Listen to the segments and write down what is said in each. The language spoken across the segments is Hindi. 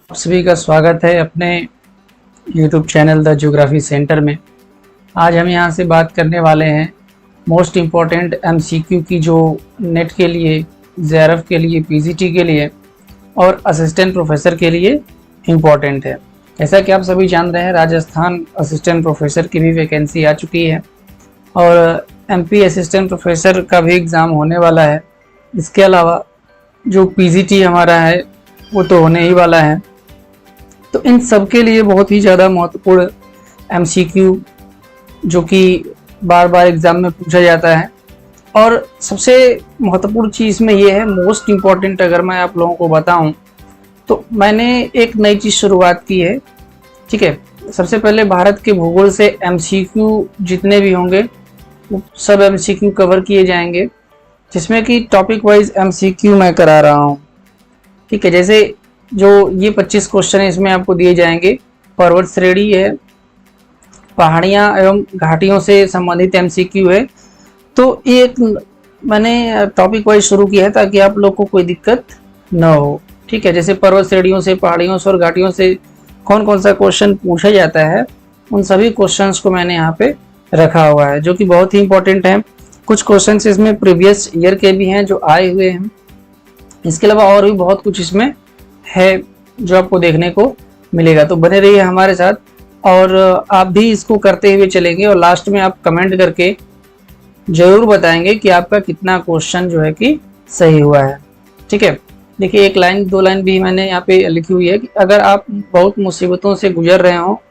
आप सभी का स्वागत है अपने YouTube channel the geography centre में। आज हम यहाँ से बात करने वाले हैं मोस्ट इम्पॉर्टेंट MCQ की, जो नेट के लिए, JRF के लिए, PGT के लिए और असिस्टेंट प्रोफेसर के लिए इम्पॉर्टेंट है। जैसा कि आप सभी जान रहे हैं, राजस्थान असिस्टेंट प्रोफेसर की भी वैकेंसी आ चुकी है और MP असिस्टेंट प्रोफेसर का भी एग्ज़ाम होने वाला है। इसके अलावा जो PGT हमारा है वो तो होने ही वाला है। तो इन सब के लिए बहुत ही ज़्यादा महत्वपूर्ण MCQ जो कि बार बार एग्ज़ाम में पूछा जाता है, और सबसे महत्वपूर्ण चीज़ में ये है, मोस्ट इम्पॉर्टेंट अगर मैं आप लोगों को बताऊं तो मैंने एक नई चीज़ शुरुआत की है। ठीक है, सबसे पहले भारत के भूगोल से MCQ जितने भी होंगे वो सब MCQ कवर किए जाएंगे, जिसमें कि टॉपिक वाइज MCQ मैं करा रहा हूँ। ठीक है, जैसे जो ये 25 क्वेश्चन है इसमें आपको दिए जाएंगे। पर्वत श्रेणी है, पहाड़ियाँ एवं घाटियों से संबंधित MCQ है। तो एक मैंने टॉपिक वाइज शुरू किया है ताकि आप लोग को कोई दिक्कत ना हो। ठीक है, जैसे पर्वत श्रेणियों से, पहाड़ियों से और घाटियों से कौन कौन सा क्वेश्चन पूछा जाता है, उन सभी क्वेश्चंस को मैंने यहाँ पे रखा हुआ है, जो कि बहुत ही इंपॉर्टेंट है। कुछ क्वेश्चंस इसमें प्रीवियस ईयर के भी हैं जो आए हुए हैं। इसके अलावा और भी बहुत कुछ इसमें है जो आपको देखने को मिलेगा। तो बने रहिए हमारे साथ और आप भी इसको करते हुए चलेंगे, और लास्ट में आप कमेंट करके जरूर बताएंगे कि आपका कितना क्वेश्चन जो है कि सही हुआ है। ठीक है, देखिए एक लाइन दो लाइन भी मैंने यहाँ पे लिखी हुई है कि अगर आप बहुत मुसीबतों से गुजर रहे हो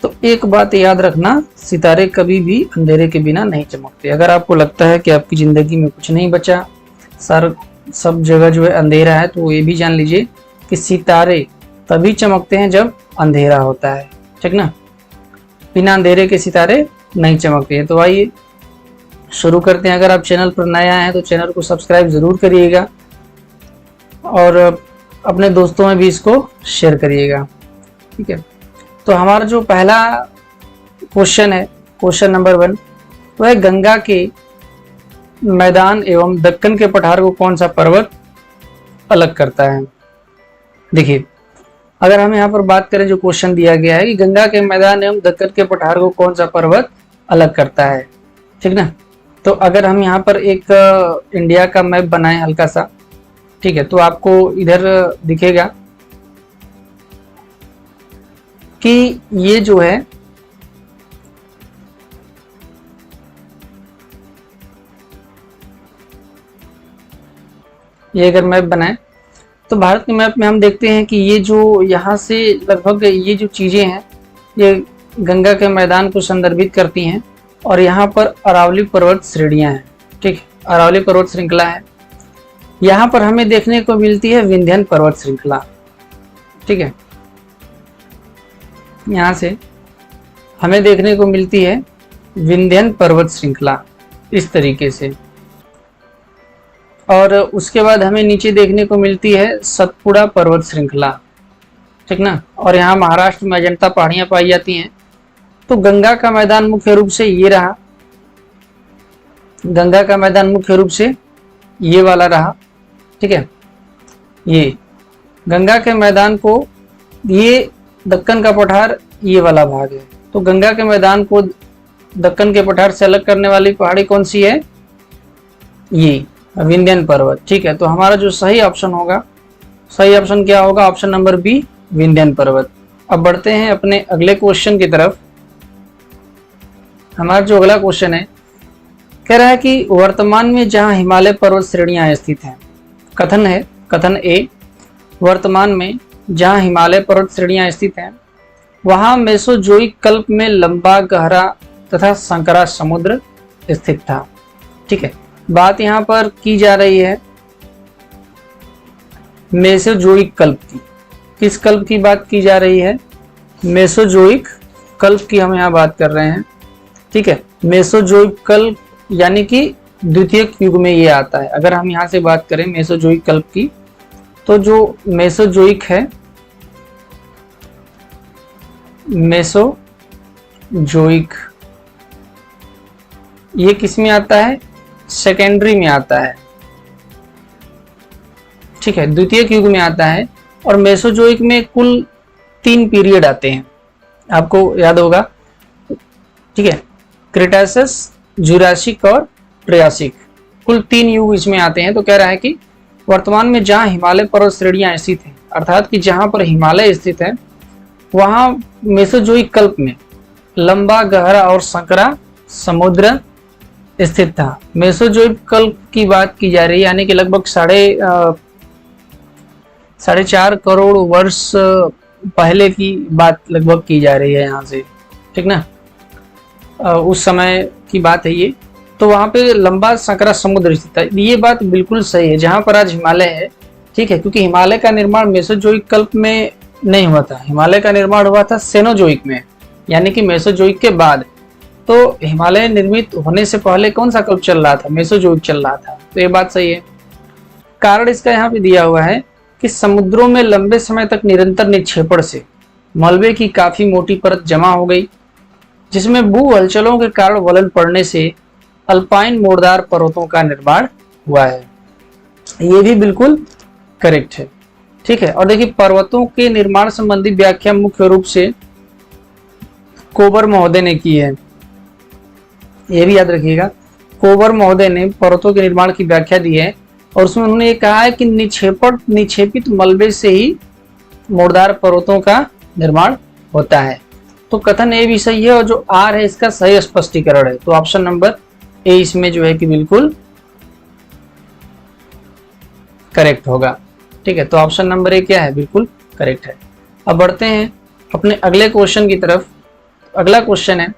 तो एक बात याद रखना, सितारे कभी भी अंधेरे के बिना नहीं चमकते। अगर आपको लगता है कि आपकी ज़िंदगी में कुछ नहीं बचा, सब जगह जो है अंधेरा है, तो ये भी जान लीजिए कि सितारे तभी चमकते हैं जब अंधेरा होता है। ठीक ना, बिना अंधेरे के सितारे नहीं चमकते हैं। तो आइए शुरू करते हैं। अगर आप चैनल पर नए आए हैं तो चैनल को सब्सक्राइब ज़रूर करिएगा और अपने दोस्तों में भी इसको शेयर करिएगा। ठीक है, तो हमारा जो पहला क्वेश्चन है, क्वेश्चन नंबर 1, वह गंगा के मैदान एवं दक्कन के पठार को कौन सा पर्वत अलग करता है। देखिए, अगर हम यहाँ पर बात करें, जो क्वेश्चन दिया गया है कि गंगा के मैदान एवं दक्कन के पठार को कौन सा पर्वत अलग करता है। ठीक ना, तो अगर हम यहाँ पर एक इंडिया का मैप बनाएं हल्का सा, ठीक है, तो आपको इधर दिखेगा कि ये जो है ये अगर मैप बनाए तो भारत के मैप में हम देखते हैं कि ये जो यहाँ से लगभग ये जो चीज़ें हैं ये गंगा के मैदान को संदर्भित करती हैं, और यहाँ पर अरावली पर्वत श्रेणियाँ हैं। ठीक, अरावली पर्वत श्रृंखला है। यहाँ पर हमें देखने को मिलती है विंध्यन पर्वत श्रृंखला। ठीक है, यहाँ से हमें देखने को मिलती है विंध्यन पर्वत श्रृंखला इस तरीके से, और उसके बाद हमें नीचे देखने को मिलती है सतपुड़ा पर्वत श्रृंखला। ठीक ना, और यहाँ महाराष्ट्र में अजंता पहाड़ियाँ पाई जाती हैं। तो गंगा का मैदान मुख्य रूप से ये रहा, गंगा का मैदान मुख्य रूप से ये वाला रहा। ठीक है, ये गंगा के मैदान को, ये दक्कन का पठार ये वाला भाग है। तो गंगा के मैदान को दक्कन के पठार से अलग करने वाली पहाड़ी कौन सी है, ये विंध्यन पर्वत। ठीक है, तो हमारा जो सही ऑप्शन होगा, सही ऑप्शन क्या होगा, ऑप्शन नंबर बी, विंध्यन पर्वत। अब बढ़ते हैं अपने अगले क्वेश्चन की तरफ। हमारा जो अगला क्वेश्चन है, कह रहा है कि वर्तमान में जहां हिमालय पर्वत श्रेणियां स्थित हैं, कथन है, कथन ए, वर्तमान में जहां हिमालय पर्वत श्रेणियां स्थित हैं वहां मेसोजोइक कल्प में लंबा, गहरा तथा संकरा समुद्र स्थित था। ठीक है, बात यहाँ पर की जा रही है मेसोजोइक कल्प की। किस कल्प की बात की जा रही है, मेसोजोइक कल्प की हम यहाँ बात कर रहे हैं। ठीक है, मेसोजोइक कल्प यानी कि द्वितीयक युग में ये आता है। अगर हम यहाँ से बात करें मेसोजोइक कल्प की, तो जो मेसोजोइक है, मेसोजोइक ये किस में आता है, सेकेंडरी में आता है। ठीक है, द्वितीयक युग में आता है, और मेसोजोइक में कुल 3 पीरियड आते हैं, आपको याद होगा, ठीक है। क्रेटासिस, जुरासिक और ट्रियासिक, कुल 3 युग इसमें आते हैं। तो कह रहा है कि वर्तमान में जहां हिमालय पर्वत श्रेणियां स्थित हैं, अर्थात कि जहां पर हिमालय स्थित है वहां मेसोजोइक कल्प में लंबा, गहरा और संकरा समुद्र स्थित था। मेसोजोइक कल्प की बात की जा रही है, यानी कि लगभग 4.5 करोड़ वर्ष पहले की बात लगभग की जा रही है यहाँ से, ठीक ना। उस समय की बात है ये। तो वहां पे लंबा संकरा समुद्र स्थित था। ये बात बिल्कुल सही है, जहां पर आज हिमालय है, ठीक है, क्योंकि हिमालय का निर्माण मेसोजोइक कल्प में नहीं हुआ था। हिमालय का निर्माण हुआ था सेनोजोइक में, यानी कि मेसोजोइक के बाद। तो हिमालय निर्मित होने से पहले कौन सा कल्प चल रहा था? मेसोजोइक चल रहा था। तो ये बात सही है। कारण इसका यहाँ पे दिया हुआ है कि समुद्रों में लंबे समय तक निरंतर निक्षेपण से मलबे की काफी मोटी परत जमा हो गई, जिसमें भू हलचलों के कारण वलन पड़ने से अल्पाइन मोड़दार पर्वतों का निर्माण हुआ है। ये भी बिल्कुल करेक्ट है, ठीक है। और देखिए, पर्वतों के निर्माण संबंधी व्याख्या मुख्य रूप से कोबर महोदय ने की है। ये भी याद रखिएगा, कोबर महोदय ने पर्वतों के निर्माण की व्याख्या दी है और उसमें उन्होंने ये कहा है कि निक्षेपित मलबे से ही मोड़दार पर्वतों का निर्माण होता है। तो कथन ए भी सही है और जो आर है इसका सही स्पष्टीकरण है। तो ऑप्शन नंबर ए इसमें जो है कि बिल्कुल करेक्ट होगा, ठीक है। तो ऑप्शन नंबर ए क्या है? बिल्कुल करेक्ट है। अब बढ़ते हैं अपने अगले क्वेश्चन की तरफ। अगला क्वेश्चन है,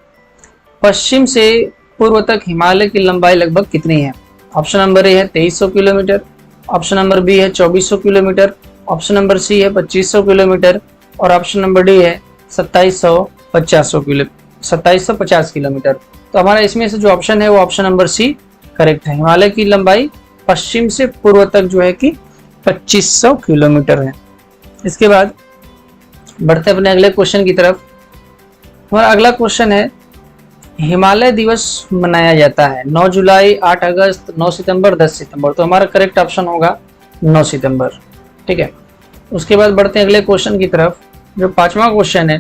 पश्चिम से पूर्व तक हिमालय की लंबाई लगभग कितनी है? ऑप्शन नंबर ए है 2300 किलोमीटर, ऑप्शन नंबर बी है 2400 किलोमीटर, ऑप्शन नंबर सी है 2500 किलोमीटर और ऑप्शन नंबर डी है 2750 किलोमीटर। तो हमारा इसमें से जो ऑप्शन है वो ऑप्शन नंबर सी करेक्ट है। हिमालय की लंबाई पश्चिम से पूर्व तक जो है कि 2500 किलोमीटर है। इसके बाद बढ़ते अपने अगले क्वेश्चन की तरफ। हमारा अगला क्वेश्चन है, हिमालय दिवस मनाया जाता है 9 जुलाई, 8 अगस्त, 9 सितंबर, 10 सितंबर। तो हमारा करेक्ट ऑप्शन होगा 9 सितंबर, ठीक है। उसके बाद बढ़ते हैं अगले क्वेश्चन की तरफ, जो 5वां क्वेश्चन है।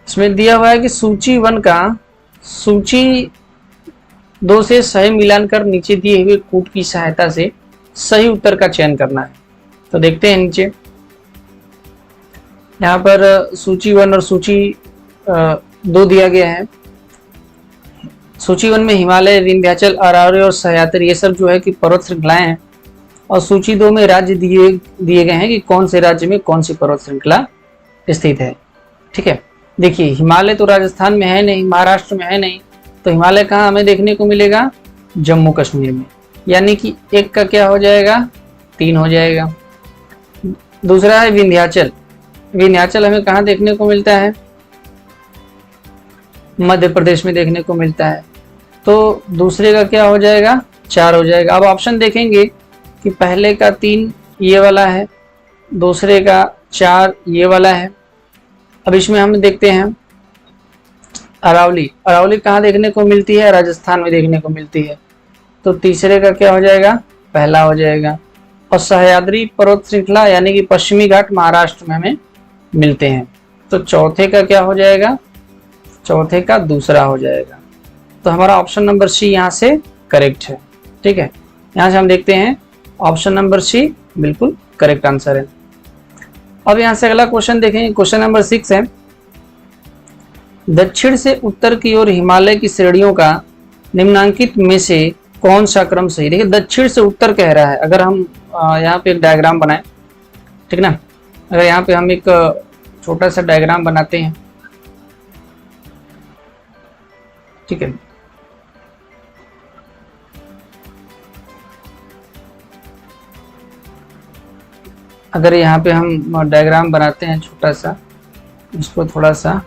इसमें दिया हुआ है कि सूची 1 का सूची 2 से सही मिलान कर नीचे दिए हुए कूट की सहायता से सही उत्तर का चयन करना है। तो देखते हैं नीचे, यहाँ पर सूची 1 और सूची 2 दिया गया है। सूची 1 में हिमालय, विंध्याचल, अरावली और सह्याद्री ये सब जो है कि पर्वत श्रृंखलाएं हैं और सूची 2 में राज्य दिए गए हैं कि कौन से राज्य में कौन सी पर्वत श्रृंखला स्थित है, ठीक है। देखिए, हिमालय तो राजस्थान में है नहीं, महाराष्ट्र में है नहीं, तो हिमालय कहाँ हमें देखने को मिलेगा? जम्मू कश्मीर में, यानी कि 1 का क्या हो जाएगा? 3 हो जाएगा। दूसरा है विंध्याचल। विंध्याचल हमें कहाँ देखने को मिलता है? मध्य प्रदेश में देखने को मिलता है। तो दूसरे का क्या हो जाएगा? 4 हो जाएगा। अब ऑप्शन देखेंगे कि पहले का 3 ये वाला है, दूसरे का 4 ये वाला है। अब इसमें हम देखते हैं अरावली। अरावली कहाँ देखने को मिलती है? राजस्थान में देखने को मिलती है। तो तीसरे का क्या हो जाएगा? पहला हो जाएगा। और सह्याद्री पर्वत श्रृंखला यानी कि पश्चिमी घाट महाराष्ट्र में हमें मिलते हैं। तो चौथे का क्या हो जाएगा? चौथे का दूसरा हो जाएगा। तो हमारा ऑप्शन नंबर सी यहाँ से करेक्ट है, ठीक है। यहाँ से हम देखते हैं ऑप्शन नंबर सी बिल्कुल करेक्ट आंसर है। अब यहाँ से अगला क्वेश्चन देखेंगे, क्वेश्चन नंबर 6 है, दक्षिण से उत्तर की ओर हिमालय की श्रेणियों का निम्नांकित में से कौन सा क्रम सही? देखिए, दक्षिण से उत्तर कह रहा है। अगर हम यहाँ पे एक डायग्राम बनाएं, ठीक ना, अगर यहाँ पे हम एक छोटा सा डायग्राम बनाते हैं, ठीक है। अगर यहाँ पे हम डायग्राम बनाते हैं छोटा सा, इसको थोड़ा सा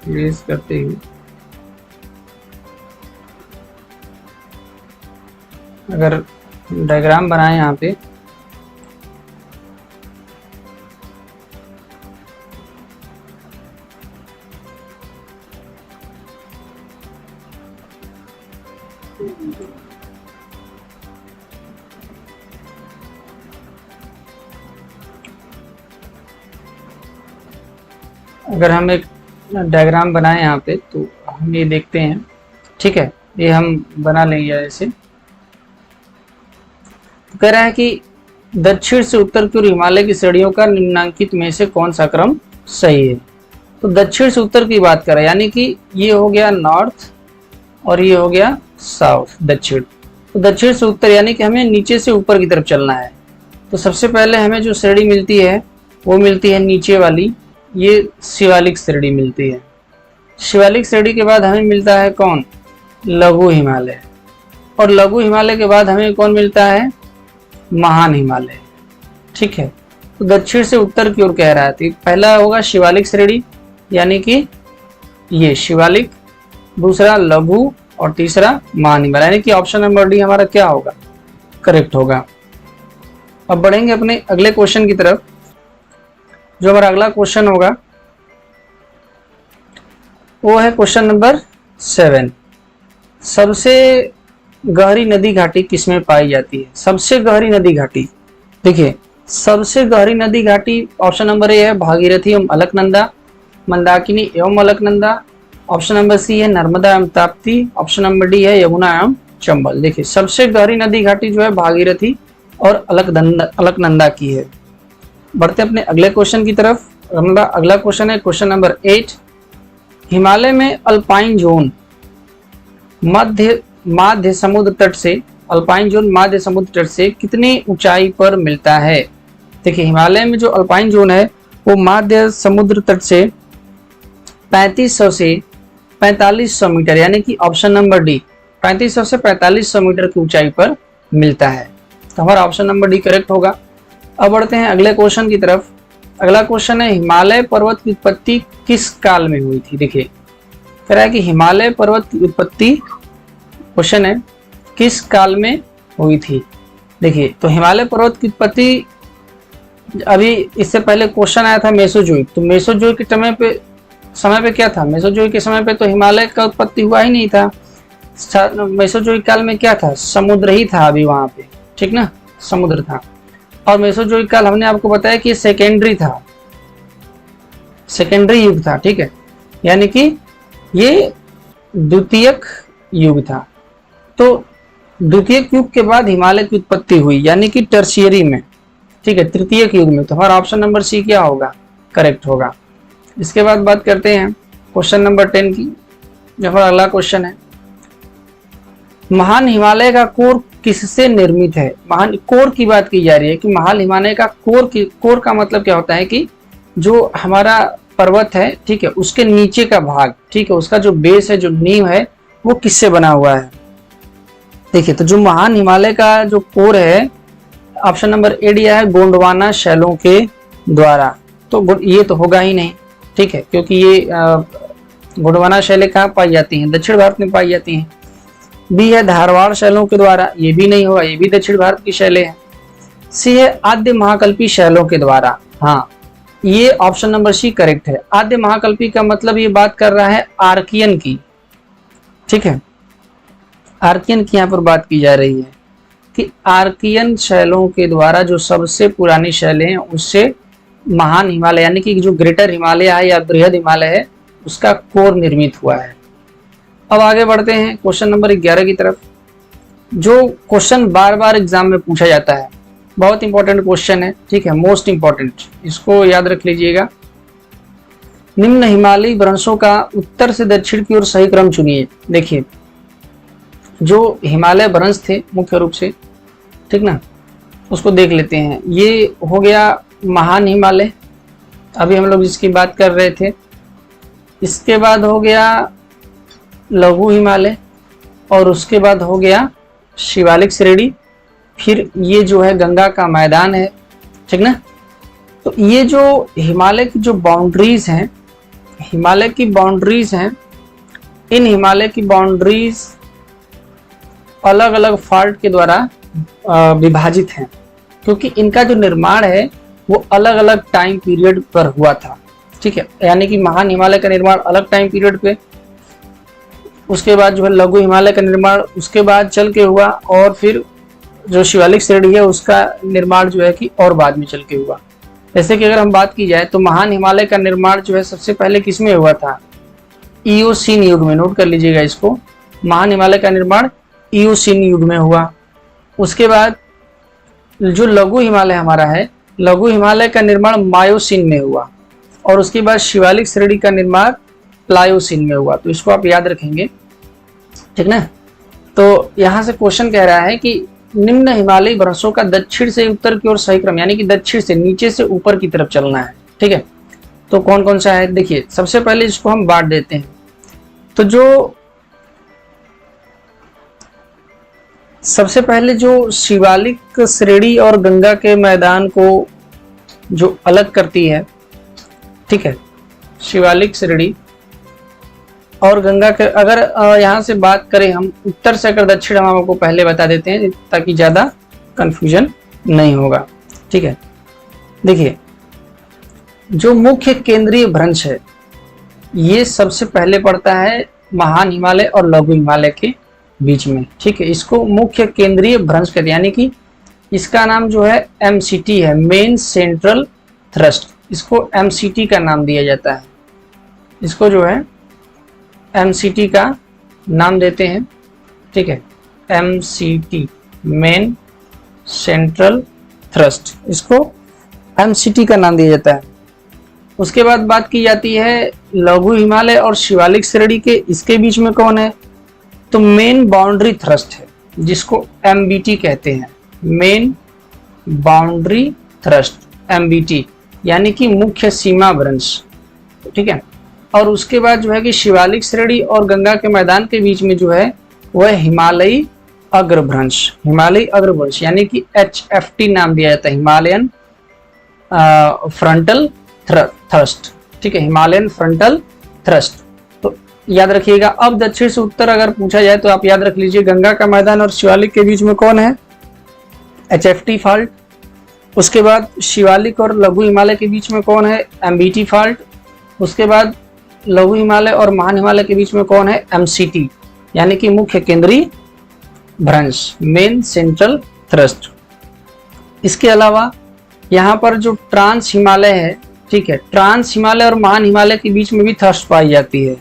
रेज करते हुए, अगर डायग्राम बनाए यहाँ पे, अगर हम एक डायग्राम बनाएं यहाँ पे तो हम ये देखते हैं, ठीक है, ये हम बना लेंगे ऐसे। तो कह रहा है कि दक्षिण से उत्तर की ओर हिमालय की श्रेणियों का निम्नांकित में से कौन सा क्रम सही है। तो दक्षिण से उत्तर की बात करें, यानी कि ये हो गया नॉर्थ और ये हो गया साउथ, दक्षिण। तो दक्षिण से उत्तर यानी कि हमें नीचे से ऊपर की तरफ चलना है। तो सबसे पहले हमें जो श्रेणी मिलती है वो मिलती है नीचे वाली, ये शिवालिक श्रेणी मिलती है। शिवालिक श्रेणी के बाद हमें मिलता है कौन, लघु हिमालय, और लघु हिमालय के बाद हमें कौन मिलता है, महान हिमालय, ठीक है। तो दक्षिण से उत्तर की ओर कह रहा है, तो पहला होगा शिवालिक श्रेणी यानी कि ये शिवालिक, दूसरा लघु और तीसरा महान हिमालय, यानी कि ऑप्शन नंबर डी हमारा क्या होगा, करेक्ट होगा। अब बढ़ेंगे अपने अगले क्वेश्चन की तरफ। जो हमारा अगला क्वेश्चन होगा वो है क्वेश्चन नंबर 7। सबसे गहरी नदी घाटी किसमें पाई जाती है। सबसे गहरी नदी घाटी, देखिए सबसे गहरी नदी घाटी ऑप्शन नंबर ए है भागीरथी एवं अलकनंदा, मंदाकिनी एवं अलकनंदा। ऑप्शन नंबर सी है नर्मदा एवं ताप्ती। ऑप्शन नंबर डी है यमुना एवं चंबल। देखिए सबसे गहरी नदी घाटी जो है भागीरथी और अलकनंदा की है। बढ़ते अपने अगले क्वेश्चन की तरफ। हमारा अगला क्वेश्चन है क्वेश्चन नंबर 8। हिमालय में अल्पाइन जोन माध्य समुद्र तट से, अल्पाइन जोन माध्य समुद्र तट से कितनी ऊंचाई पर मिलता है। देखिए हिमालय में जो अल्पाइन जोन है वो माध्य समुद्र तट से 3500 से 4500 मीटर, यानी कि ऑप्शन नंबर डी 3500 से 4500 मीटर की ऊंचाई पर मिलता है। तो हमारा ऑप्शन नंबर डी करेक्ट होगा। अब बढ़ते हैं अगले क्वेश्चन की तरफ। अगला क्वेश्चन है हिमालय पर्वत की उत्पत्ति किस काल में हुई थी। देखिए कह रहा है कि हिमालय पर्वत की उत्पत्ति, क्वेश्चन है किस काल में हुई थी। देखिए तो हिमालय पर्वत की उत्पत्ति, अभी इससे पहले क्वेश्चन आया था मेसोजोइक, तो मेसोजोइक के समय पे क्या था, मेसोजोइक के समय पे तो हिमालय का उत्पत्ति हुआ ही नहीं था। मेसोजोइक काल में क्या था, समुद्र ही था अभी वहां पे, ठीक ना, समुद्र था। और मेसोजोइक काल हमने आपको बताया कि सेकेंडरी था, सेकेंडरी युग था, ठीक है, यानी कि ये द्वितीयक युग था। तो द्वितीयक युग के बाद हिमालय की उत्पत्ति हुई, यानी कि टर्शियरी में, ठीक है, तृतीयक युग में। तो हमारा ऑप्शन नंबर सी क्या होगा, करेक्ट होगा। इसके बाद बात करते हैं क्वेश्चन नंबर 10 की। जो हमारा अगला क्वेश्चन है, महान हिमालय का कोर किससे निर्मित है। महान कोर की बात की जा रही है कि महान हिमालय का कोर का मतलब क्या होता है कि जो हमारा पर्वत है, ठीक है, उसके नीचे का भाग, ठीक है, उसका जो बेस है, जो नींव है, वो किससे बना हुआ है। देखिए तो जो महान हिमालय का जो कोर है, ऑप्शन नंबर ए दिया है गोंडवाना शैलों के द्वारा। तो ये तो होगा ही नहीं, ठीक है, क्योंकि ये गोंडवाना शैलें कहाँ पाई जाती हैं, दक्षिण भारत में पाई जाती हैं। बी है धारवाड़ शैलों के द्वारा, ये भी नहीं होगा, ये भी दक्षिण भारत की शैलें हैं। सी है आद्य महाकल्पी शैलों के द्वारा, हाँ ये ऑप्शन नंबर सी करेक्ट है। आद्य महाकल्पी का मतलब ये बात कर रहा है आर्कियन की, ठीक है, आर्कियन की यहाँ पर बात की जा रही है कि आर्कियन शैलों के द्वारा जो सबसे पुरानी शैलें हैं उससे महान हिमालय यानी कि जो ग्रेटर हिमालय है या बृहद हिमालय है उसका कोर निर्मित हुआ है। अब आगे बढ़ते हैं क्वेश्चन नंबर 11 की तरफ। जो क्वेश्चन बार बार एग्जाम में पूछा जाता है, बहुत इंपॉर्टेंट क्वेश्चन है, ठीक है, मोस्ट इंपॉर्टेंट, इसको याद रख लीजिएगा। निम्न हिमालयी वृक्षों का उत्तर से दक्षिण की ओर सही क्रम चुनिए। देखिए जो हिमालय वृक्ष थे मुख्य रूप से, ठीक ना, उसको देख लेते हैं। ये हो गया महान हिमालय, अभी हम लोग जिसकी बात कर रहे थे। इसके बाद हो गया लघु हिमालय और उसके बाद हो गया शिवालिक श्रेणी, फिर ये जो है गंगा का मैदान है, ठीक ना। तो ये जो हिमालय की जो बाउंड्रीज हैं, हिमालय की बाउंड्रीज हैं, इन हिमालय की बाउंड्रीज अलग अलग फॉल्ट के द्वारा विभाजित हैं, क्योंकि इनका जो निर्माण है वो अलग अलग टाइम पीरियड पर हुआ था, ठीक है, यानी कि महान हिमालय का निर्माण अलग टाइम पीरियड पे, उसके बाद जो है लघु हिमालय का निर्माण उसके बाद चल के हुआ, और फिर जो शिवालिक श्रेणी है उसका निर्माण जो है कि और बाद में चल के हुआ। जैसे कि अगर हम बात की जाए तो महान हिमालय का निर्माण जो है सबसे पहले किसमें हुआ था? इयोसीन युग में। नोट कर लीजिएगा इसको, महान हिमालय का निर्माण इयोसीन युग में हुआ। उसके बाद जो लघु हिमालय हमारा है, लघु हिमालय का निर्माण मायोसीन में हुआ। और उसके बाद शिवालिक श्रेणी का निर्माण प्लायोसीन में हुआ। तो इसको आप याद रखेंगे, ठीक ना। तो यहाँ से क्वेश्चन कह रहा है कि निम्न हिमालयी भ्रंशों का दक्षिण से उत्तर की ओर सही क्रम, यानी कि दक्षिण से नीचे से ऊपर की तरफ चलना है, ठीक है। तो कौन कौन सा है? देखिए, सबसे पहले इसको हम बांट देते हैं। तो जो सबसे पहले जो शिवालिक श्रेणी और गंगा के मैदान को जो अलग करती है, ठीक है, शिवालिक श्रेणी और गंगा के, अगर यहाँ से बात करें हम उत्तर से अगर दक्षिण, हम आपको पहले बता देते हैं ताकि ज्यादा कंफ्यूजन नहीं होगा, ठीक है। देखिए, जो मुख्य केंद्रीय भ्रंश है ये सबसे पहले पड़ता है महान हिमालय और लघु हिमालय के बीच में, ठीक है। इसको मुख्य केंद्रीय भ्रंश कहते हैं, यानी कि इसका नाम जो है MCT है, मेन सेंट्रल थ्रस्ट। इसको MCT का नाम दिया जाता है, इसको जो है MCT का नाम देते हैं, ठीक है। MCT, मेन सेंट्रल थ्रस्ट, इसको MCT का नाम दिया जाता है। उसके बाद बात की जाती है लघु हिमालय और शिवालिक श्रेणी के, इसके बीच में कौन है? तो मेन बाउंड्री थ्रस्ट है, जिसको MBT कहते हैं, मेन बाउंड्री थ्रस्ट, MBT, यानी कि मुख्य सीमा भ्रंश, ठीक है। और उसके बाद जो है कि शिवालिक श्रेणी और गंगा के मैदान के बीच में जो है वह हिमालयी अग्रभ्रंश, हिमालयी अग्रभ्रंश, यानी कि HFT नाम दिया जाता है, हिमालयन फ्रंटल थ्रस्ट, ठीक है, हिमालयन फ्रंटल थ्रस्ट। तो याद रखिएगा। अब दक्षिण से उत्तर अगर पूछा जाए तो आप याद रख लीजिए, गंगा का मैदान और शिवालिक के बीच में कौन है? HFT fault. उसके बाद शिवालिक और लघु हिमालय के बीच में कौन है? MBT fault. उसके बाद लघु हिमालय और महान हिमालय के बीच में कौन है? MCT, यानी कि मुख्य केंद्रीय भ्रंश, मेन सेंट्रल थ्रस्ट। इसके अलावा यहाँ पर जो ट्रांस हिमालय है, ठीक है, ट्रांस हिमालय और महान हिमालय के बीच में भी थ्रस्ट पाई जाती है,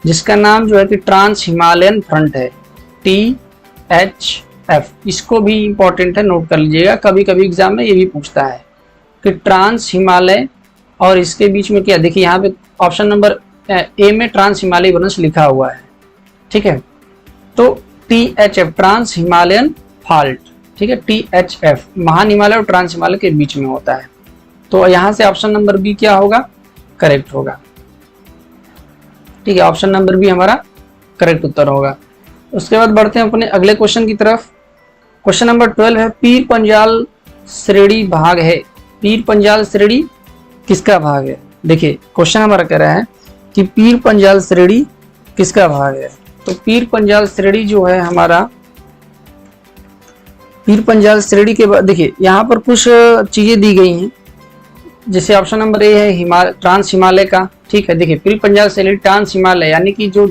जिसका नाम जो है कि ट्रांस हिमालयन फ्रंट है, THF। इसको भी इंपॉर्टेंट है, नोट कर लीजिएगा, कभी कभी एग्जाम में ये भी पूछता है कि ट्रांस हिमालय और इसके बीच में क्या। देखिए यहाँ पे ऑप्शन नंबर ए में ट्रांस हिमालय भ्रंश लिखा हुआ है, ठीक है। तो THF, ट्रांस हिमालयन फाल्ट, ठीक है, THF महान हिमालय और ट्रांस हिमालय के बीच में होता है। तो यहाँ से ऑप्शन नंबर बी क्या होगा? करेक्ट होगा, ठीक है, ऑप्शन नंबर बी हमारा करेक्ट उत्तर होगा। उसके बाद बढ़ते हैं अपने अगले क्वेश्चन की तरफ। क्वेश्चन नंबर 12 है, पीर पंजाल श्रेणी भाग है। पीर पंजाल श्रेणी किसका भाग है? देखिए क्वेश्चन हमारा कह रहा है कि पीर पंजाल श्रेणी किसका भाग है। तो पीर पंजाल श्रेणी जो है हमारा, पीर पंजाल श्रेणी के बाद देखिए यहाँ पर कुछ चीजें दी गई हैं, जैसे ऑप्शन नंबर ए है ट्रांस हिमालय का, ठीक है। देखिए पीर पंजाल श्रेणी ट्रांस हिमालय, यानी कि जो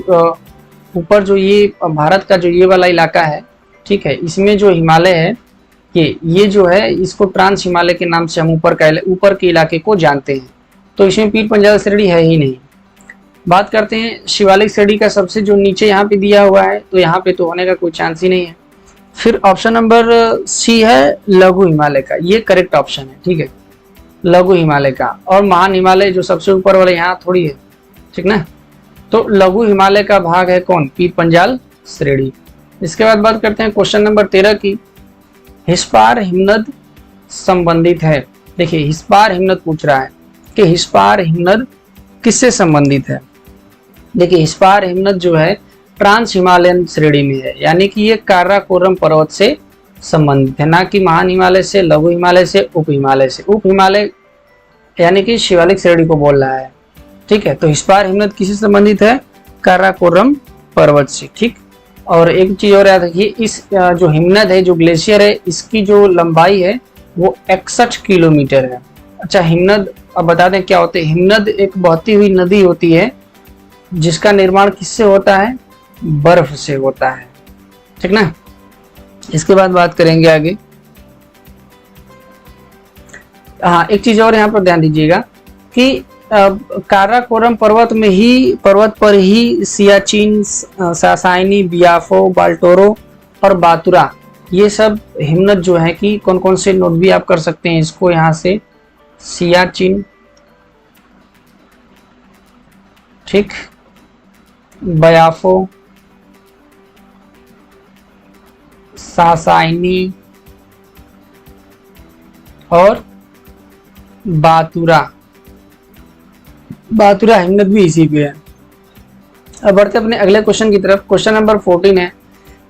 ऊपर जो ये भारत का जो ये वाला इलाका है, ठीक है, इसमें जो हिमालय है ये जो है इसको ट्रांस हिमालय के नाम से हम ऊपर के इलाके को जानते हैं। तो इसमें पीर पंजाल श्रेणी है ही नहीं। बात करते हैं शिवालिक श्रेणी का, सबसे जो नीचे यहाँ पे दिया हुआ है, तो यहाँ पे तो होने का कोई चांस ही नहीं है। फिर ऑप्शन नंबर सी है लघु हिमालय का, ये करेक्ट ऑप्शन है, ठीक है, लघु हिमालय का। और महान हिमालय जो सबसे ऊपर वाले यहाँ थोड़ी है, ठीक ना। तो लघु हिमालय का भाग है कौन? पीर पंजाल श्रेणी। इसके बाद बात करते हैं क्वेश्चन नंबर 13 की, हिस्पार हिमनद संबंधित है। देखिए हिस्पार हिमनद पूछ रहा है कि हिस्पार हिमनद किससे संबंधित है। देखिए हिस्पार हिमनद जो है ट्रांस हिमालयन श्रेणी में है, यानी कि ये काराकोरम पर्वत से संबंधित है, ना कि महान हिमालय से, लघु हिमालय से, उप हिमालय से। उप हिमालय यानी कि शिवालिक श्रेणी को बोल रहा है, ठीक है। तो हिस्पार हिमनद किससे संबंधित है? काराकोरम पर्वत से, ठीक। और एक चीज और याद रखिए, इस जो हिमनद है, जो ग्लेशियर है, इसकी जो लंबाई है वो 61 किलोमीटर है। अच्छा हिमनद अब बता दें क्या होते हैं। हिमनद एक बहती हुई नदी होती है जिसका निर्माण किससे होता है? बर्फ से होता है, ठीक ना। इसके बाद बात करेंगे आगे। हाँ, एक चीज और यहाँ पर ध्यान दीजिएगा कि काराकोरम पर्वत पर ही सियाचिन, सासाइनी, बियाफो, बाल्टोरो और बातुरा, ये सब हिमनद जो है कि कौन कौन से नोट भी आप कर सकते हैं इसको यहाँ से। सियाचिन, ठीक, बयाफो, सासाइनी और बातुरा। बातुरा हिमनद भी इसी पे है। अब बढ़ते अपने अगले क्वेश्चन की तरफ। क्वेश्चन नंबर 14 है,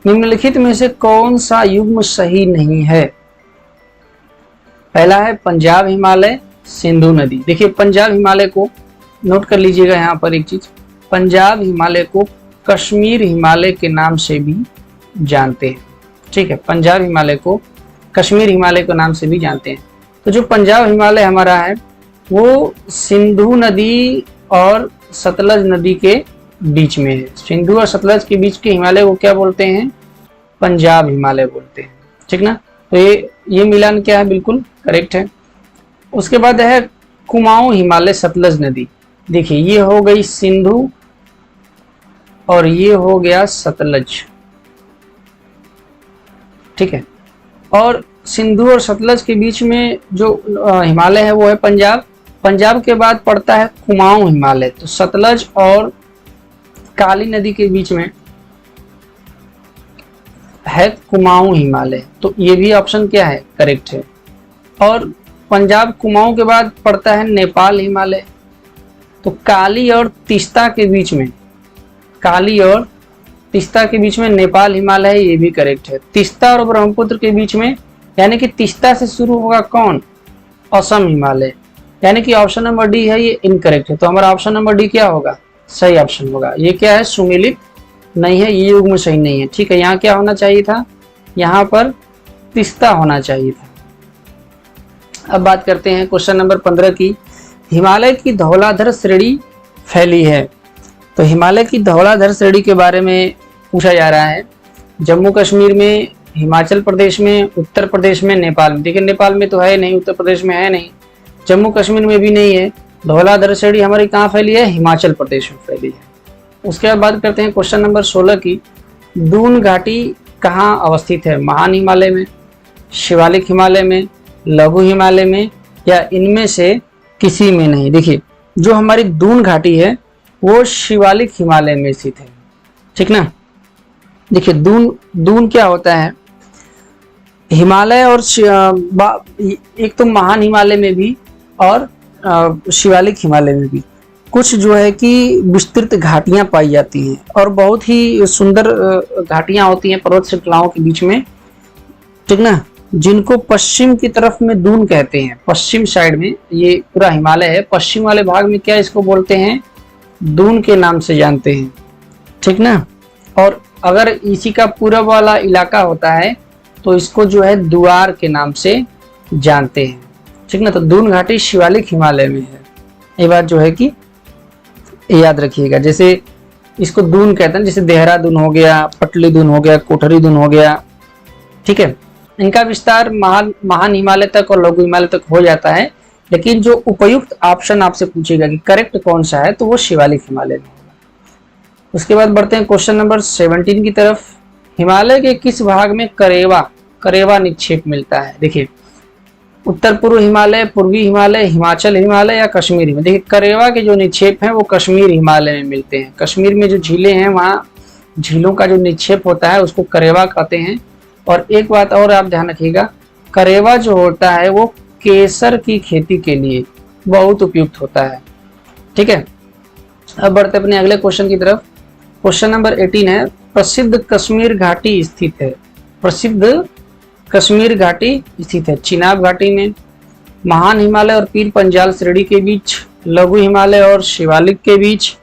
निम्नलिखित में से कौन सा युग्म सही नहीं है? पहला है पंजाब हिमालय, सिंधु नदी। देखिए पंजाब हिमालय को नोट कर लीजिएगा यहाँ पर एक चीज, पंजाब हिमालय को कश्मीर हिमालय के नाम से भी जानते हैं। ठीक है, पंजाब हिमालय को कश्मीर हिमालय के नाम से भी जानते हैं। तो जो पंजाब हिमालय हमारा है वो सिंधु नदी और सतलज नदी के बीच में है। सिंधु और सतलज के बीच के हिमालय को क्या बोलते हैं? पंजाब हिमालय बोलते हैं। ठीक ना, तो ये मिलान क्या है? बिल्कुल करेक्ट है। उसके बाद है कुमाऊं हिमालय सतलज नदी। देखिए ये हो गई सिंधु और ये हो गया सतलज। ठीक है, और सिंधु और सतलज के बीच में जो हिमालय है वो है पंजाब। पंजाब के बाद पड़ता है कुमाऊं हिमालय। तो सतलज और काली नदी के बीच में है कुमाऊं हिमालय, तो ये भी ऑप्शन क्या है? करेक्ट है। और पंजाब कुमाऊं के बाद पड़ता है नेपाल हिमालय। तो काली और तीस्ता के बीच में, काली और तीस्ता के बीच में नेपाल हिमालय है, ये भी करेक्ट है। तीस्ता और ब्रह्मपुत्र के बीच में, यानी कि तीस्ता से शुरू होगा कौन? असम हिमालय, यानी कि ऑप्शन नंबर डी है ये इनकरेक्ट है। तो हमारा ऑप्शन नंबर डी क्या होगा? सही ऑप्शन होगा। ये क्या है? सुमेलित नहीं है, ये युग्म सही नहीं है। ठीक है, यहाँ क्या होना चाहिए था? यहाँ पर तीस्ता होना चाहिए था। अब बात करते हैं क्वेश्चन नंबर 15 की। हिमालय की धौलाधर श्रेणी फैली है। तो हिमालय की धौलाधर श्रेणी के बारे में पूछा जा रहा है। जम्मू कश्मीर में, हिमाचल प्रदेश में, उत्तर प्रदेश में, नेपाल में। देखिए नेपाल में तो है नहीं, उत्तर प्रदेश में है नहीं, जम्मू कश्मीर में भी नहीं है। धौलाधर श्रेणी हमारी कहाँ फैली है? हिमाचल प्रदेश में फैली है। उसके बाद बात करते हैं क्वेश्चन नंबर 16 की। दून घाटी कहाँ अवस्थित है? महान हिमालय में, शिवालिक हिमालय में, लघु हिमालय में, या इनमें से किसी में नहीं? देखिए जो हमारी दून घाटी है वो शिवालिक हिमालय में स्थित है। ठीक ना, देखिए दून क्या होता है? हिमालय और एक तो महान हिमालय में भी और शिवालिक हिमालय में भी कुछ जो है कि विस्तृत घाटियां पाई जाती हैं और बहुत ही सुंदर घाटियां होती हैं पर्वत श्रृंखलाओं के बीच में। ठीक ना, जिनको पश्चिम की तरफ में दून कहते हैं। पश्चिम साइड में ये पूरा हिमालय है, पश्चिम वाले भाग में क्या इसको बोलते हैं? दून के नाम से जानते हैं। ठीक ना, और अगर इसी का पूर्व वाला इलाका होता है तो इसको जो है दुआर के नाम से जानते हैं। ठीक ना, तो दून घाटी शिवालिक हिमालय में है। ये बात जो है कि याद रखिएगा। जैसे इसको दून कहते हैं, जैसे देहरादून हो गया, पटली दून हो गया, कोठरी दून हो गया। ठीक है, इनका विस्तार महान हिमालय तक और लघु हिमालय तक हो जाता है, लेकिन जो उपयुक्त ऑप्शन आपसे पूछेगा कि करेक्ट कौन सा है तो वो शिवालिक हिमालय में होगा। उसके बाद बढ़ते हैं क्वेश्चन नंबर 17 की तरफ। हिमालय के किस भाग में करेवा निक्षेप मिलता है? देखिए उत्तर पूर्व हिमालय, पूर्वी हिमालय, हिमाचल हिमालय या कश्मीर हिमालय। देखिए करेवा के जो निक्षेप हैं वो कश्मीर हिमालय में मिलते हैं। कश्मीर में जो झीलें हैं वहाँ झीलों का जो निक्षेप होता है उसको करेवा कहते हैं। और एक बात और आप ध्यान रखिएगा, करेवा जो होता है वो केसर की खेती के लिए बहुत उपयुक्त होता है। ठीक है, अब बढ़ते अपने अगले क्वेश्चन की तरफ। क्वेश्चन नंबर 18 है, प्रसिद्ध कश्मीर घाटी स्थित है। प्रसिद्ध कश्मीर घाटी स्थित है चिनाब घाटी में, महान हिमालय और पीर पंजाल श्रेणी के बीच, लघु हिमालय और शिवालिक के बीच,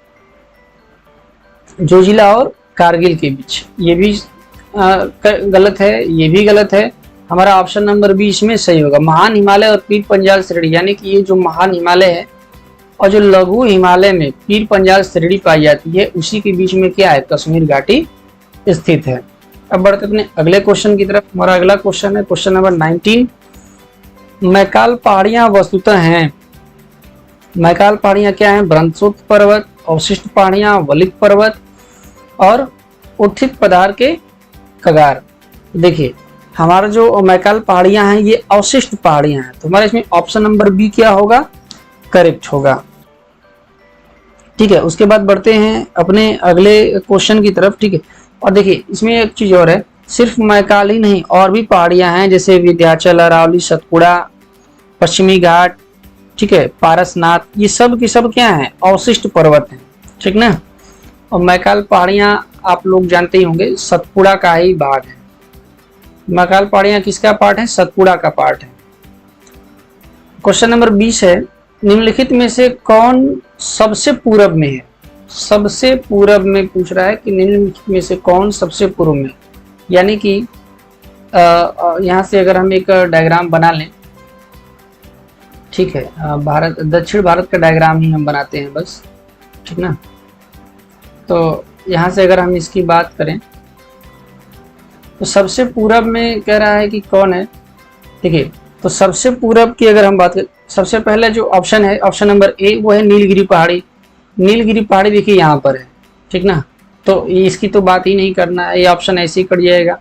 जोजिला और कारगिल के बीच। ये भी गलत है, ये भी गलत है। हमारा ऑप्शन नंबर बी इसमें सही होगा। महान हिमालय और पीर पंजाल श्रेणी, यानी कि ये जो महान हिमालय है और जो लघु हिमालय में पीर पंजाल श्रेणी पाई जाती है उसी के बीच में क्या है? कश्मीर घाटी स्थित है। अब बढ़ते अपने अगले क्वेश्चन की तरफ। हमारा अगला क्वेश्चन है क्वेश्चन नंबर 19। मैकाल पहाड़ियां वस्तुतः हैं। मैकाल पहाड़ियां क्या हैं? ब्रह्मसुत पर्वत, अवशिष्ट पहाड़ियां, वलित पर्वत और उत्थित पदार्थ के कगार। देखिए हमारा जो मैकाल पहाड़ियां हैं ये अवशिष्ट पहाड़ियां हैं, तो हमारे इसमें ऑप्शन नंबर बी क्या होगा? करेक्ट होगा। ठीक है, उसके बाद बढ़ते हैं अपने अगले क्वेश्चन की तरफ। ठीक है, और देखिए इसमें एक चीज और है, सिर्फ मैकाल ही नहीं और भी पहाड़ियां हैं जैसे विंध्याचल, अरावली, सतपुड़ा, पश्चिमी घाट, ठीक है, पारसनाथ, ये सब की सब क्या है? अवशिष्ट पर्वत हैं। ठीक ना। और मैकाल पहाड़ियां आप लोग जानते ही होंगे सतपुड़ा का ही भाग है। मैकाल पहाड़ियां किसका पार्ट है? सतपुड़ा का पार्ट है। क्वेश्चन नंबर 20 है, निम्नलिखित में से कौन सबसे पूरब में है? सबसे पूरब में पूछ रहा है कि निम्नलिखित में से कौन सबसे पूर्व में, यानी कि यहाँ से अगर हम एक डायग्राम बना लें, ठीक है, भारत दक्षिण भारत का डायग्राम ही हम बनाते हैं बस, ठीक ना। तो यहाँ से अगर हम इसकी बात करें तो सबसे पूरब में कह रहा है कि कौन है। देखिए तो सबसे पूरब की अगर हम बात करें, सबसे पहले जो ऑप्शन है, ऑप्शन नंबर ए, वो है नीलगिरी पहाड़ी। नीलगिरी पहाड़ी देखिए यहाँ पर है, ठीक ना, तो इसकी तो बात ही नहीं करना है, ये ऑप्शन ऐसे ही कट जाएगा।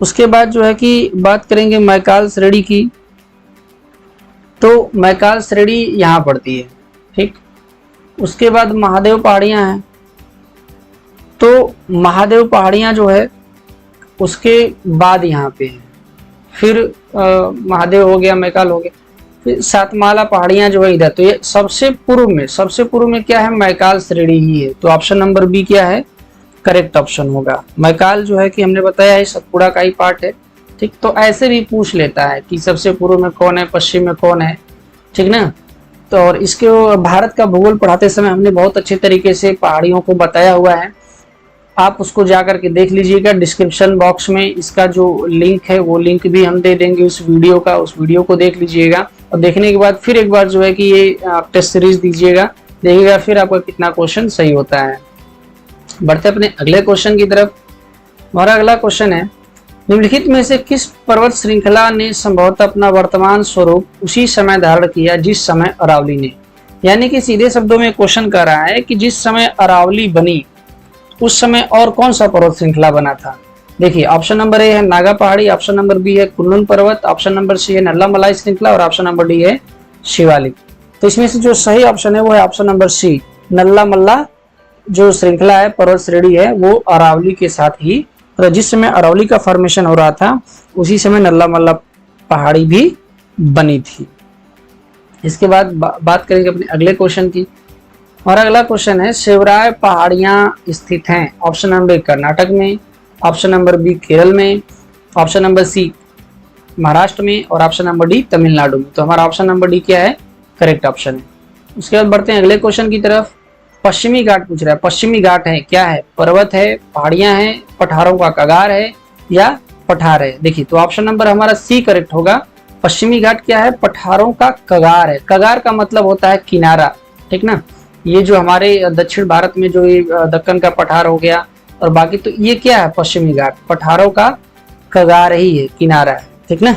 उसके बाद जो है कि बात करेंगे मैकाल श्रेणी की, तो मैकाल श्रेणी यहाँ पड़ती है, ठीक। उसके बाद महादेव पहाड़ियाँ हैं, तो महादेव पहाड़ियाँ जो है उसके बाद यहाँ पे है। फिर महादेव हो गया, मैकाल हो गया, फिर सातमाला पहाड़ियाँ जो है इधर। तो ये सबसे पूर्व में क्या है? मैकाल श्रेणी ही है। तो ऑप्शन नंबर बी क्या है? करेक्ट ऑप्शन होगा। मैकाल जो है कि हमने बताया है सतपुड़ा का ही पार्ट है, ठीक। तो ऐसे भी पूछ लेता है कि सबसे पूर्व में कौन है, पश्चिम में कौन है, ठीक ना। तो और इसके भारत का भूगोल पढ़ाते समय हमने बहुत अच्छे तरीके से पहाड़ियों को बताया हुआ है, आप उसको जा करके देख लीजिएगा। डिस्क्रिप्शन बॉक्स में इसका जो लिंक है वो लिंक भी हम दे देंगे उस वीडियो का, उस वीडियो को देख लीजिएगा। और देखने के बाद फिर एक बार जो है कि ये आप टेस्ट सीरीज दीजिएगा, देखिएगा फिर आपका कितना क्वेश्चन सही होता है। बढ़ते अपने अगले क्वेश्चन की तरफ। हमारा अगला क्वेश्चन है, निम्नलिखित में से किस पर्वत श्रृंखला ने संभवतः अपना वर्तमान स्वरूप उसी समय धारण किया जिस समय अरावली ने? यानी कि सीधे शब्दों में क्वेश्चन कर रहा है कि जिस समय अरावली बनी उस समय और कौन सा पर्वत श्रृंखला बना था। देखिए ऑप्शन नंबर ए है नागा पहाड़ी, ऑप्शन नंबर बी है कुनलुन पर्वत, ऑप्शन नंबर सी है नल्ला मलाई श्रृंखला और ऑप्शन नंबर डी है शिवालिक। तो इसमें से जो सही ऑप्शन है वो है ऑप्शन नंबर सी, नल्ला मल्ला जो श्रृंखला है, पर्वत श्रेणी है, वो अरावली के साथ ही, जिस समय अरावली का फॉर्मेशन हो रहा था उसी समय नल्ला मल्ला पहाड़ी भी बनी थी। इसके बाद बात करेंगे अपने अगले क्वेश्चन की। और अगला क्वेश्चन है, शिवराय पहाड़ियां स्थित हैं ऑप्शन नंबर ए कर्नाटक में, ऑप्शन नंबर बी केरल में, ऑप्शन नंबर सी महाराष्ट्र में और ऑप्शन नंबर डी तमिलनाडु में। तो हमारा ऑप्शन नंबर डी क्या है? करेक्ट ऑप्शन है। उसके बाद बढ़ते हैं अगले क्वेश्चन की तरफ। पश्चिमी घाट पूछ रहा है, पश्चिमी घाट है क्या है? पर्वत है, पहाड़ियां हैं, पठारों का कगार है या पठार है? देखिए तो ऑप्शन नंबर हमारा सी करेक्ट होगा। पश्चिमी घाट क्या है? पठारों का कगार है। कगार का मतलब होता है किनारा, ठीक ना। ये जो हमारे दक्षिण भारत में जो ये दक्कन का पठार हो गया और बाकी, तो ये क्या है? पश्चिमी घाट पठारों का कगार ही है, किनारा है, ठीक ना।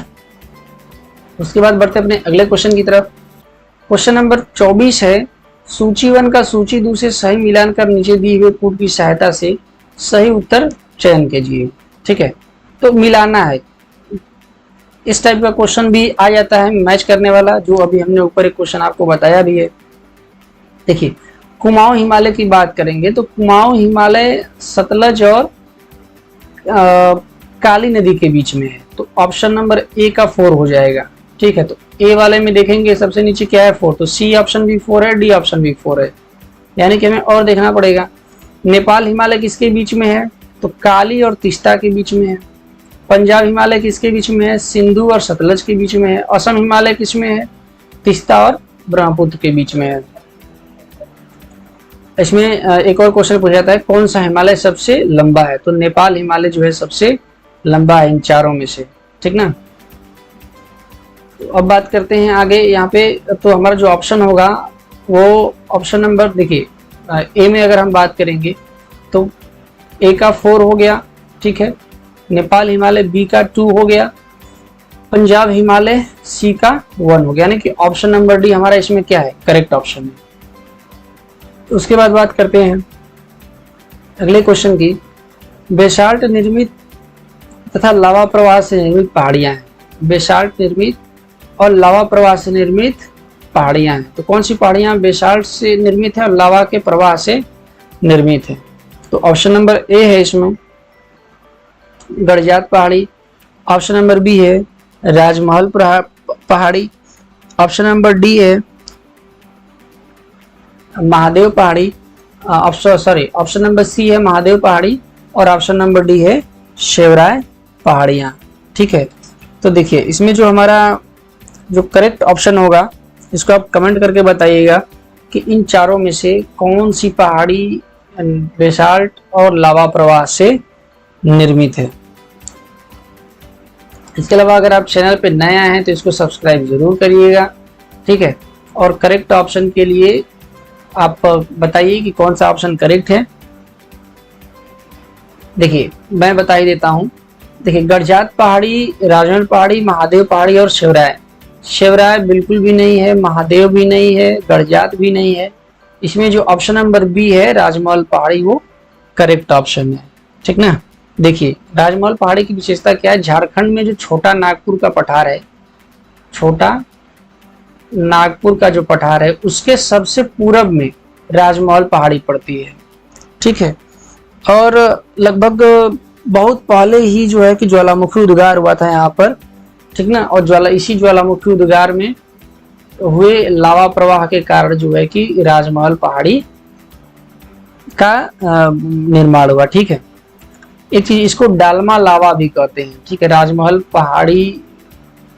उसके बाद बढ़ते अपने अगले क्वेश्चन की तरफ। क्वेश्चन नंबर 24 है, सूची 1 का सूची 2 से सही मिलान कर नीचे दिए हुए कोड की सहायता से सही उत्तर चयन कीजिए, ठीक है। तो मिलाना है, इस टाइप का क्वेश्चन भी आ जाता है मैच करने वाला, जो अभी हमने ऊपर एक क्वेश्चन आपको बताया भी है। देखिए कुमाऊं हिमालय की बात करेंगे तो कुमाऊं हिमालय सतलज और काली नदी के बीच में है, तो ऑप्शन नंबर ए का 4 हो जाएगा, ठीक है। तो ए वाले में देखेंगे सबसे नीचे क्या है? 4, तो सी ऑप्शन भी 4 है, डी ऑप्शन भी 4 है, यानी कि हमें और देखना पड़ेगा। नेपाल हिमालय किसके बीच में है? तो काली और तीस्ता के बीच में है। पंजाब हिमालय किसके बीच में है? सिंधु और सतलज के बीच में है। असम हिमालय किसमें है? तीस्ता और ब्रह्मपुत्र के बीच में है। इसमें एक और क्वेश्चन पूछा जाता है, कौन सा हिमालय सबसे लंबा है? तो नेपाल हिमालय जो है सबसे लंबा है इन चारों में से, ठीक ना। तो अब बात करते हैं आगे यहाँ पे, तो हमारा जो ऑप्शन होगा वो ऑप्शन नंबर, देखिए ए में अगर हम बात करेंगे तो ए का 4 हो गया, ठीक है। नेपाल हिमालय बी का 2 हो गया, पंजाब हिमालय सी का 1 हो गया, यानी कि ऑप्शन नंबर डी हमारा इसमें क्या है, करेक्ट ऑप्शन है। उसके बाद बात करते हैं अगले क्वेश्चन की। बेसाल्ट निर्मित तथा लावा प्रवाह से निर्मित पहाड़ियां हैं। बेसाल्ट निर्मित और लावा प्रवाह से निर्मित पहाड़ियां हैं, तो कौन सी पहाड़ियां बेसाल्ट से निर्मित है और लावा के प्रवाह से निर्मित है? तो ऑप्शन नंबर ए है इसमें गड़जात पहाड़ी, ऑप्शन नंबर बी है राजमहल पहाड़ी, ऑप्शन नंबर डी है महादेव पहाड़ी, ऑप्शन नंबर सी है महादेव पहाड़ी, और ऑप्शन नंबर डी है शेवराय पहाड़ियाँ। ठीक है, तो देखिए इसमें जो हमारा जो करेक्ट ऑप्शन होगा इसको आप कमेंट करके बताइएगा कि इन चारों में से कौन सी पहाड़ी बेसाल्ट और लावा प्रवाह से निर्मित है। इसके अलावा अगर आप चैनल पे नए आए हैं तो इसको सब्सक्राइब जरूर करिएगा। ठीक है, और करेक्ट ऑप्शन के लिए आप बताइए कि कौन सा ऑप्शन करेक्ट है। देखिए मैं बता ही देता हूँ। देखिए गड़जात पहाड़ी, राजमहल पहाड़ी, महादेव पहाड़ी और शेवराय। शेवराय बिल्कुल भी नहीं है, महादेव भी नहीं है, गड़जात भी नहीं है। इसमें जो ऑप्शन नंबर बी है राजमहल पहाड़ी वो करेक्ट ऑप्शन है। ठीक ना। देखिए राजमहल पहाड़ी की विशेषता क्या है, झारखंड में जो छोटा नागपुर का पठार है, छोटा नागपुर का जो पठार है उसके सबसे पूरब में राजमहल पहाड़ी पड़ती है। ठीक है, और लगभग बहुत पहले ही जो है कि ज्वालामुखी उद्गार हुआ था यहाँ पर। ठीक ना, और इसी ज्वालामुखी उद्गार में हुए लावा प्रवाह के कारण जो है कि राजमहल पहाड़ी का निर्माण हुआ। ठीक है, एक चीज इसको डालमा लावा भी कहते हैं। ठीक है, राजमहल पहाड़ी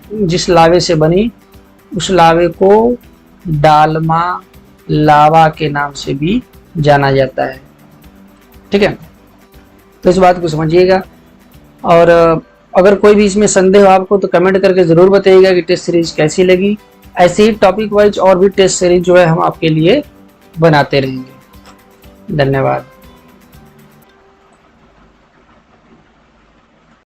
जिस लावे से बनी उस लावे को डालमा लावा के नाम से भी जाना जाता है। ठीक है, तो इस बात को समझिएगा। और अगर कोई भी इसमें संदेह हो आपको तो कमेंट करके जरूर बताइएगा कि टेस्ट सीरीज कैसी लगी। ऐसे ही टॉपिक वाइज और भी टेस्ट सीरीज जो है हम आपके लिए बनाते रहेंगे। धन्यवाद।